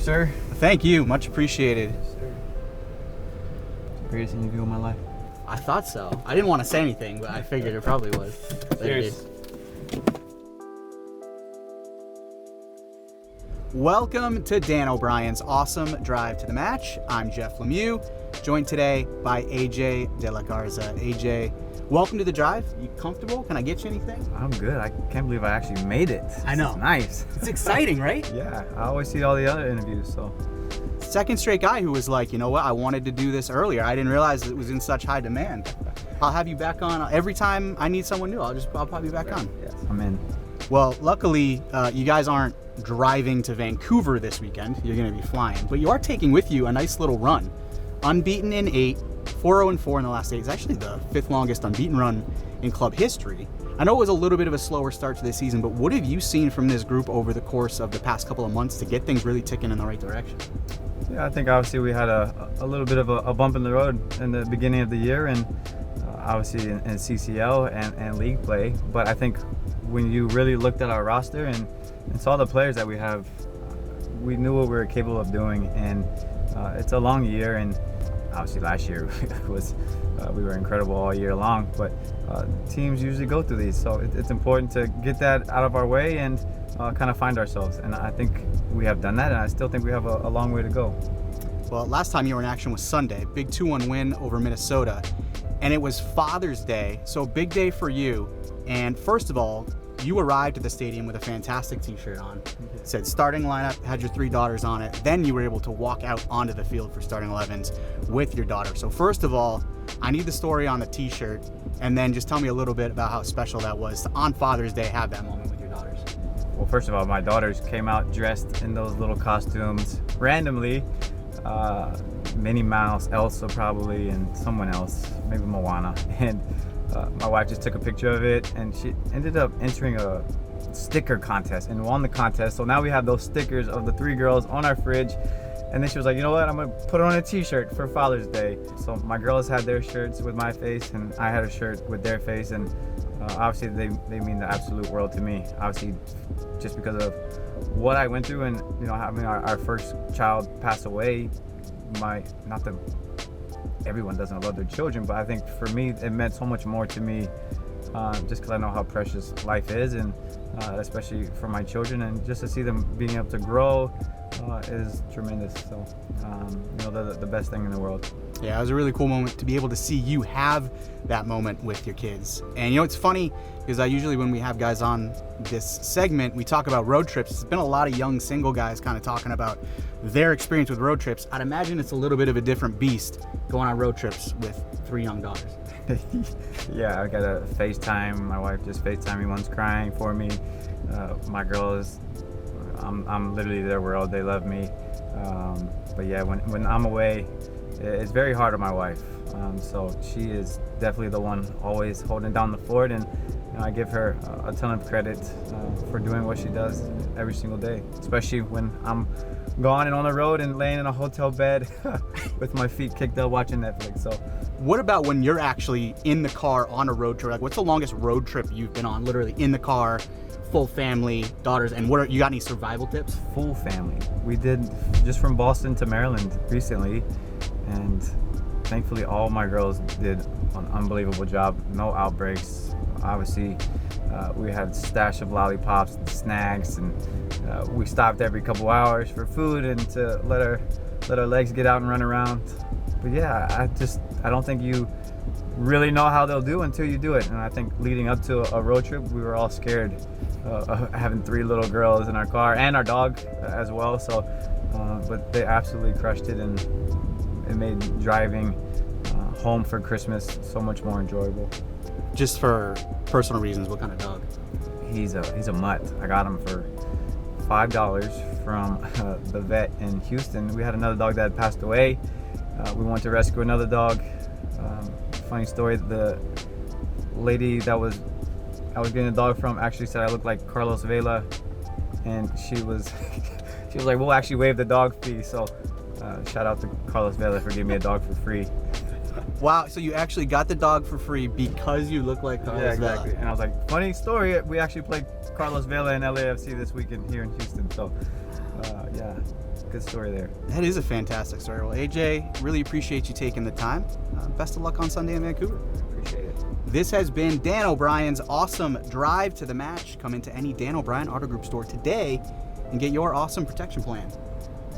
sir. Thank you. Much appreciated. Yes, sir. Greatest interview of my life. I thought so. I didn't want to say anything, but I figured it probably was. Cheers. Welcome to Dan O'Brien's Awesome Drive to the Match. I'm Jeff Lemieux, joined today by AJ DeLaGarza. AJ, welcome to the drive. You comfortable? Can I get you anything? I'm good. I can't believe I actually made it. I know. It's nice. It's exciting, right? Yeah, I always see all the other interviews, so. Second straight guy who was like, you know what, I wanted to do this earlier. I didn't realize it was in such high demand. I'll have you back on every time I need someone new. I'll pop you back on. Yes, I'm in. Well, luckily, you guys aren't driving to Vancouver this weekend. You're going to be flying, but you are taking with you a nice little run. Unbeaten in 8, 4-0-4 in the last 8. It's actually the 5th longest unbeaten run in club history. I know it was a little bit of a slower start to this season, but what have you seen from this group over the course of the past couple of months to get things really ticking in the right direction? Yeah, I think obviously we had a little bit of a bump in the road in the beginning of the year, and obviously in CCL and league play. But I think when you really looked at our roster and saw the players that we have, we knew what we were capable of doing. And it's a long year, and obviously last year was we were incredible all year long. But teams usually go through these, so it's important to get that out of our way and kind of find ourselves. And I think we have done that, and I still think we have a long way to go. Well, last time you were in action was Sunday, big 2-1 win over Minnesota, and it was Father's Day, so big day for you. And first of all, you arrived at the stadium with a fantastic t-shirt on. It said starting lineup, had your 3 daughters on it. Then you were able to walk out onto the field for starting 11s with your daughter. So first of all, I need the story on the t-shirt, and then just tell me a little bit about how special that was to, on Father's Day, have that moment with your daughters. Well, first of all, my daughters came out dressed in those little costumes randomly. Minnie Mouse, Elsa probably, and someone else, maybe Moana. And my wife just took a picture of it, and she ended up entering a sticker contest and won the contest. So now we have those stickers of the 3 girls on our fridge. And then she was like, you know what, I'm gonna put on a t-shirt for Father's Day. So my girls had their shirts with my face, and I had a shirt with their face, and obviously they mean the absolute world to me. Obviously, just because of what I went through, and you know, having our first child pass away, not that everyone doesn't love their children, but I think for me it meant so much more to me, just because I know how precious life is, and especially for my children, and just to see them being able to grow is tremendous. So you know, they're the best thing in the world. Yeah, it was a really cool moment to be able to see you have that moment with your kids. And you know, it's funny because usually when we have guys on this segment, we talk about road trips. There's been a lot of young single guys kind of talking about their experience with road trips. I'd imagine it's a little bit of a different beast going on road trips with 3 young daughters. Yeah, I got a FaceTime. My wife just FaceTimed me once, crying for me. My girls, I'm literally their world. They love me. But yeah, when I'm away, it's very hard on my wife. So she is definitely the one always holding down the fort, and you know, I give her a ton of credit for doing what she does every single day, especially when I'm gone and on the road and laying in a hotel bed with my feet kicked up watching Netflix. So what about when you're actually in the car on a road trip? Like, what's the longest road trip you've been on, literally in the car, full family, daughters, and you got any survival tips? Full family. We did just from Boston to Maryland recently, and thankfully all my girls did an unbelievable job. No outbreaks. Obviously, we had a stash of lollipops and snacks, and we stopped every couple hours for food and to let our legs get out and run around. But yeah, I don't think you really know how they'll do until you do it. And I think leading up to a road trip, we were all scared of having 3 little girls in our car and our dog as well. So, but they absolutely crushed it, and it made driving home for Christmas so much more enjoyable. Just for personal reasons, what kind of dog? He's a mutt. I got him for $5 from the vet in Houston. We had another dog that had passed away. We went to rescue another dog. Funny story, the lady that I was getting a dog from actually said I looked like Carlos Vela, and she was like, we'll actually waive the dog fee. So shout out to Carlos Vela for giving me a dog for free. Wow, so you actually got the dog for free because you look like Carlos Vela. Yeah, exactly. And I was like, funny story, we actually played Carlos Vela in LAFC this weekend here in Houston. So yeah. good story there. That is a fantastic story. Well, AJ, really appreciate you taking the time. Best of luck on Sunday in Vancouver. Appreciate it. This has been Dan O'Brien's awesome drive to the match. Come into any Dan O'Brien Auto Group store today and get your awesome protection plan.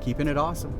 Keeping it awesome.